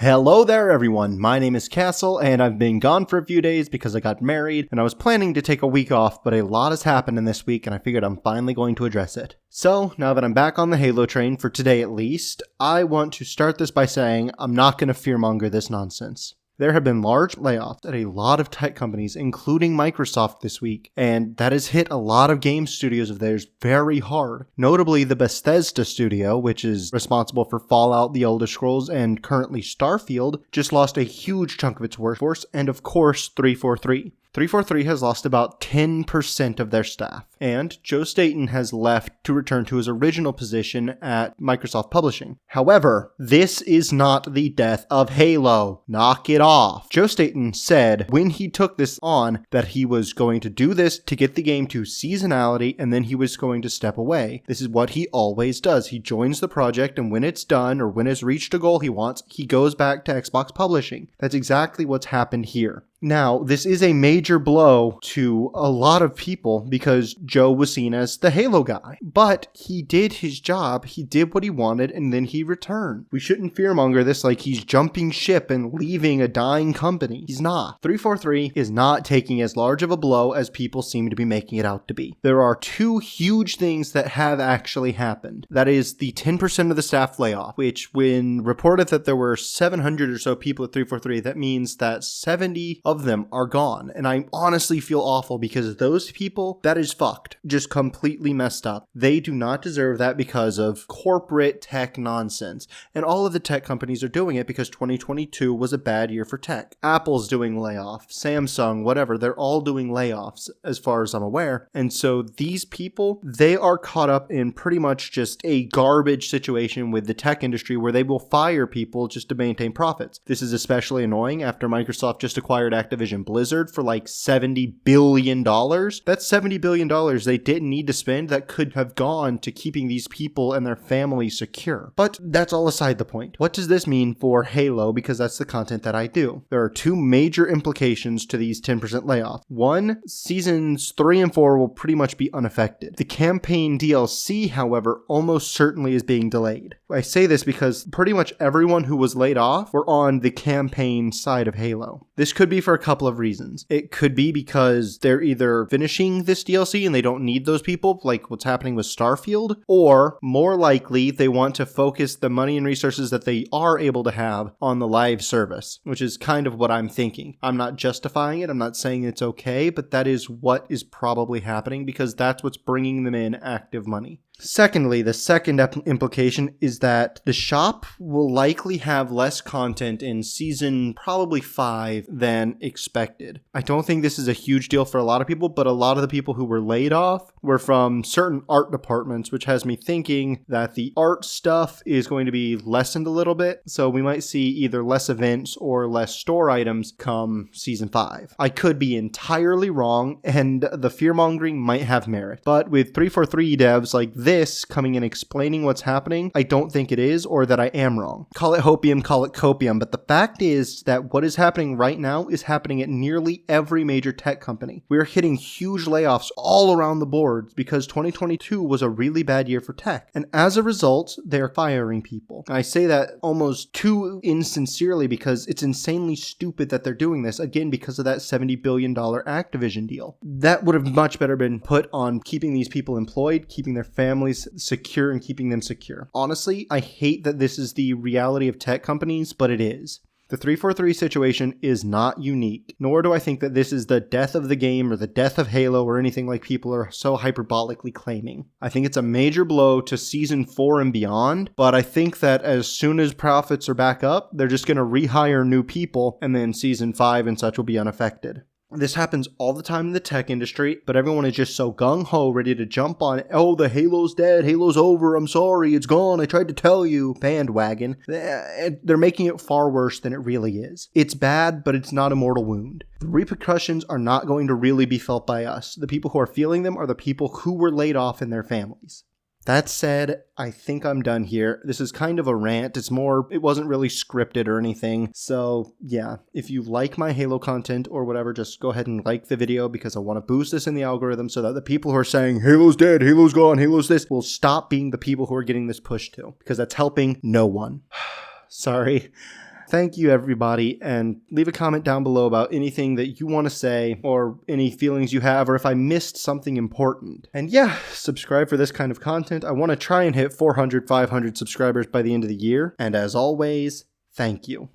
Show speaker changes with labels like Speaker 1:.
Speaker 1: Hello there everyone, my name is Castle and I've been gone for a few days because I got married and I was planning to take a week off, but a lot has happened in this week and I figured I'm finally going to address it. So, now that I'm back on the Halo train, for today at least, I want to start this by saying I'm not going to fearmonger this nonsense. There have been large layoffs at a lot of tech companies, including Microsoft this week, and that has hit a lot of game studios of theirs very hard. Notably, the Bethesda studio, which is responsible for Fallout, The Elder Scrolls, and currently Starfield, just lost a huge chunk of its workforce, and of course, 343. 343 has lost about 10% of their staff, and Joe Staten has left to return to his original position at Microsoft Publishing. However, this is not the death of Halo. Knock it off. Joe Staten said when he took this on that he was going to do this to get the game to seasonality and then he was going to step away. This is what he always does. He joins the project and when it's done or when it's reached a goal he wants, he goes back to Xbox Publishing. That's exactly what's happened here. Now, this is a major blow to a lot of people because Joe was seen as the Halo guy. But he did his job, he did what he wanted, and then he returned. We shouldn't fearmonger this like he's jumping ship and leaving a dying company. He's not. 343 is not taking as large of a blow as people seem to be making it out to be. There are two huge things that have actually happened. That is the 10% of the staff layoff, which when reported that there were 700 or so people at 343, that means that 70 of them are gone. And I honestly feel awful because those people, that is fucked. Just completely messed up. They do not deserve that because of corporate tech nonsense. And all of the tech companies are doing it because 2022 was a bad year for tech. Apple's doing layoffs, Samsung, whatever, they're all doing layoffs as far as I'm aware. And so these people, they are caught up in pretty much just a garbage situation with the tech industry where they will fire people just to maintain profits. This is especially annoying after Microsoft just acquired Activision Blizzard for like $70 billion. That's $70 billion they didn't need to spend that could have gone to keeping these people and their families secure. But that's all aside the point. What does this mean for Halo? Because that's the content that I do. There are two major implications to these 10% layoffs. One, seasons 3 and 4 will pretty much be unaffected. The campaign DLC, however, almost certainly is being delayed. I say this because pretty much everyone who was laid off were on the campaign side of Halo. This could be for a couple of reasons. It could be because they're either finishing this DLC and they don't need those people, like what's happening with Starfield, or more likely they want to focus the money and resources that they are able to have on the live service, which is kind of what I'm thinking. I'm not justifying it. I'm not saying it's okay, but that is what is probably happening because that's what's bringing them in active money. Secondly, the second implication is that the shop will likely have less content in season probably 5 than expected. I don't think this is a huge deal for a lot of people, but a lot of the people who were laid off were from certain art departments, which has me thinking that the art stuff is going to be lessened a little bit. So we might see either less events or less store items come season 5. I could be entirely wrong, and the fear-mongering might have merit. But with 343 devs like this coming and explaining what's happening, I don't think it is, or that I am wrong. Call it hopium, call it copium, but the fact is that what is happening right now is happening at nearly every major tech company. We're hitting huge layoffs all around the board because 2022 was a really bad year for tech, and as a result, they're firing people. I say that almost too insincerely because it's insanely stupid that they're doing this, again, because of that $70 billion Activision deal. That would have much better been put on keeping these people employed, keeping their families secure, and keeping them secure. Honestly, I hate that this is the reality of tech companies, but it is. The 343 situation is not unique, nor do I think that this is the death of the game or the death of Halo or anything like people are so hyperbolically claiming. I think it's a major blow to season 4 and beyond, but I think that as soon as profits are back up, they're just going to rehire new people and then season 5 and such will be unaffected. This happens all the time in the tech industry, but everyone is just so gung-ho, ready to jump on, oh, the Halo's dead, Halo's over, I'm sorry, it's gone, I tried to tell you, bandwagon. They're making it far worse than it really is. It's bad, but it's not a mortal wound. The repercussions are not going to really be felt by us. The people who are feeling them are the people who were laid off and their families. That said, I think I'm done here. This is kind of a rant. It wasn't really scripted or anything. So yeah, if you like my Halo content or whatever, just go ahead and like the video because I want to boost this in the algorithm so that the people who are saying Halo's dead, Halo's gone, Halo's this will stop being the people who are getting this pushed to because that's helping no one. Sorry. thank you everybody, and leave a comment down below about anything that you want to say or any feelings you have, or if I missed something important. And yeah, subscribe for this kind of content. I want to try and hit 400, 500 subscribers by the end of the year. And as always, thank you.